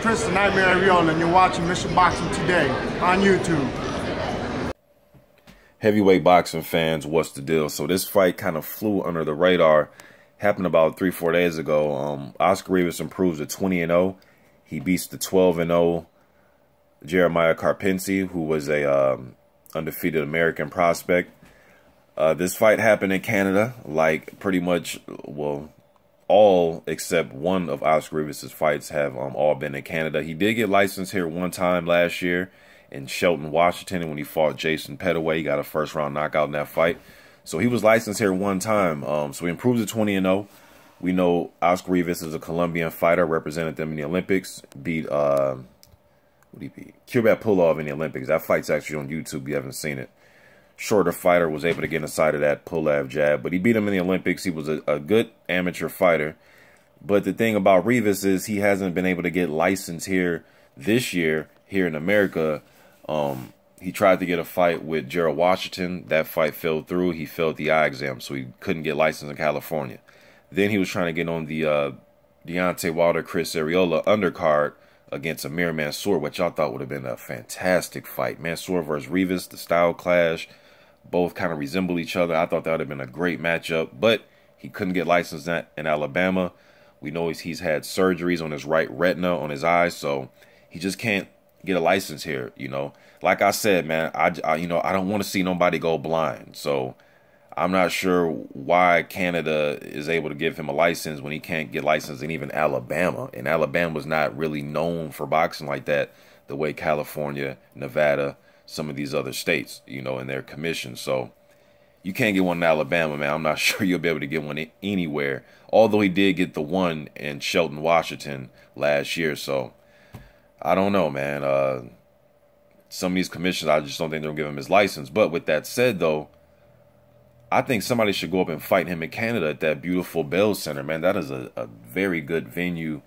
Chris the Nightmare Ariola, and you're watching Mission Boxing Today on YouTube. Heavyweight boxing fans, what's the deal? So this fight kind of flew under the radar. Happened about 3-4 days ago. Oscar Rivas improves to 20-0. He beats the 12-0 JERMIAH Karpency, who was a undefeated American prospect. This fight happened in Canada, like pretty much, well, all except one of Oscar Rivas' fights have all been in Canada. He did get licensed here one time last year in Shelton, Washington, and when he fought Jason Petaway, he got a first-round knockout in that fight. So he was licensed here one time. So he improves to 20-0. We know Oscar Rivas is a Colombian fighter, represented them in the Olympics. Beat what did he beat? Kubrat Pulev in the Olympics. That fight's actually on YouTube. You haven't seen it. Shorter fighter, was able to get inside of that Pulev jab, but he beat him in the Olympics. He was a good amateur fighter. But the thing about Rivas is he hasn't been able to get licensed here this year, here in America. He tried to get a fight with Gerald Washington. That fight fell through. He failed the eye exam, so he couldn't get licensed in California. Then he was trying to get on the Deontay Wilder, Chris Ariola undercard against Amir Mansour, which I thought would have been a fantastic fight. Mansour versus Rivas, the style clash. Both kind of resemble each other. I thought that would have been a great matchup, but he couldn't get licensed in Alabama. We know he's had surgeries on his right retina, on his eyes, so he just can't get a license here, you know. Like I said, man, I don't want to see nobody go blind, so I'm not sure why Canada is able to give him a license when he can't get licensed in even Alabama. And Alabama's not really known for boxing like that, the way California, Nevada, some of these other states, you know, in their commission. So you can't get one in Alabama, man. I'm not sure you'll be able to get one anywhere. Although he did get the one in Shelton, Washington last year. So I don't know, man. Some of these commissions, I just don't think they'll give him his license. But with that said, though, I think somebody should go up and fight him in Canada at that beautiful Bell Center, man. That is a very good venue.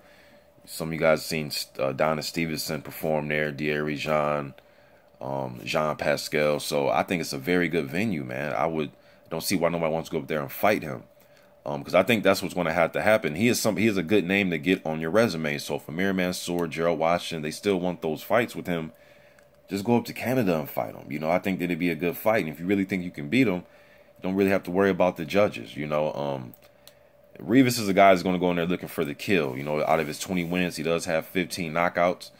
Some of you guys seen Donna Stevenson perform there, Thierry Jean, Jean Pascal. So I think it's a very good venue, man. Don't see why nobody wants to go up there and fight him. Because I think that's what's going to have to happen. He is a good name to get on your resume. So for Amir Mansour, Gerald Washington, they still want those fights with him. Just go up to Canada and fight him. You know, I think that it'd be a good fight. And if you really think you can beat him, you don't really have to worry about the judges. You know, Rivas is a guy that's going to go in there looking for the kill. You know, out of his 20 wins, he does have 15 knockouts.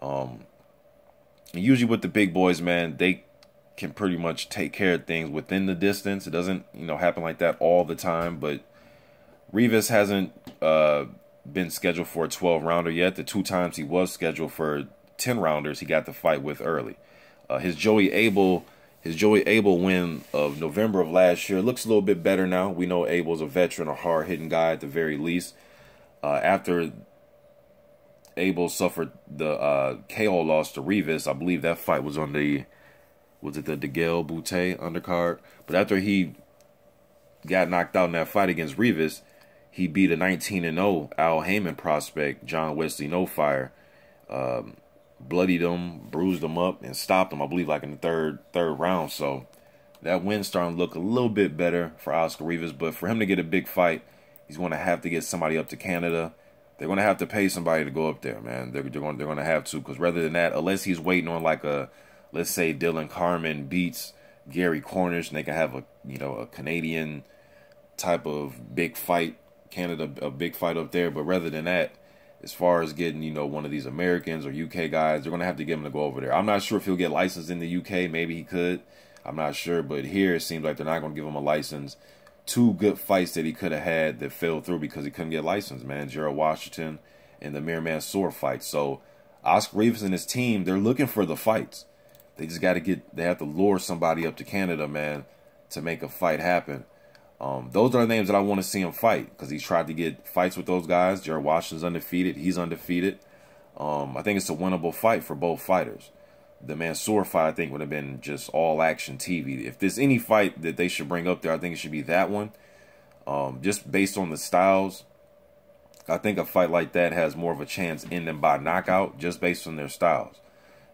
And usually with the big boys, man, they can pretty much take care of things within the distance. It doesn't, you know, happen like that all the time. But Rivas hasn't been scheduled for a 12-rounder yet. The 2 times he was scheduled for 10-rounders, he got the fight with early. His Joey Abel win of November of last year looks a little bit better now. We know Abel's a veteran, a hard-hitting guy at the very least. After Abel suffered the KO loss to Rivas, I believe that fight was on the, was it the DeGale Boutte undercard? But after he got knocked out in that fight against Rivas, he beat a 19-0 Al Heyman prospect, John Wesley No Fire. Bloodied him, bruised him up, and stopped him, I believe, like in the third round. So that win's starting to look a little bit better for Oscar Rivas. But for him to get a big fight, he's going to have to get somebody up to Canada. They're going to have to pay somebody to go up there, man. They're going to have to, because rather than that, unless he's waiting on like a, let's say Dylan Carmen beats Gary Cornish, and they can have a, you know, a Canadian type of big fight, Canada, a big fight up there. But rather than that, as far as getting, you know, one of these Americans or UK guys, they're going to have to get him to go over there. I'm not sure if he'll get licensed in the UK. Maybe he could. I'm not sure. But here it seems like they're not going to give him a license. 2 good fights that he could have had that fell through because he couldn't get licensed, man. Gerald Washington and the Amir Mansour fight. So Oscar Rivas and his team, they're looking for the fights. They just got to they have to lure somebody up to Canada, man, to make a fight happen. Those are the names that I want to see him fight, because he's tried to get fights with those guys. Gerald Washington's undefeated. He's undefeated. I think it's a winnable fight for both fighters. The Mansour fight, I think, would have been just all-action TV. If there's any fight that they should bring up there, I think it should be that one. Just based on the styles, I think a fight like that has more of a chance ending by knockout, just based on their styles.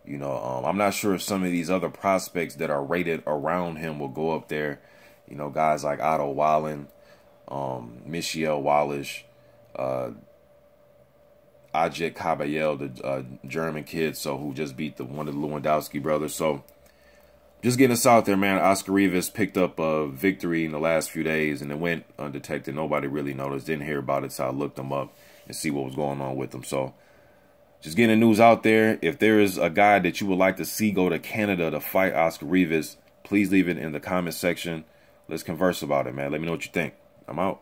You know, I'm not sure if some of these other prospects that are rated around him will go up there. You know, guys like Otto Wallen, Michelle Wallace. Ajit Kabayel, the German kid, so who just beat one of the Lewandowski brothers. So just getting us out there, man. Oscar Rivas picked up a victory in the last few days, and it went undetected. Nobody really noticed. Didn't hear about it, so I looked him up and see what was going on with him. So just getting the news out there. If there is a guy that you would like to see go to Canada to fight Oscar Rivas, please leave it in the comment section. Let's converse about it, man. Let me know what you think. I'm out.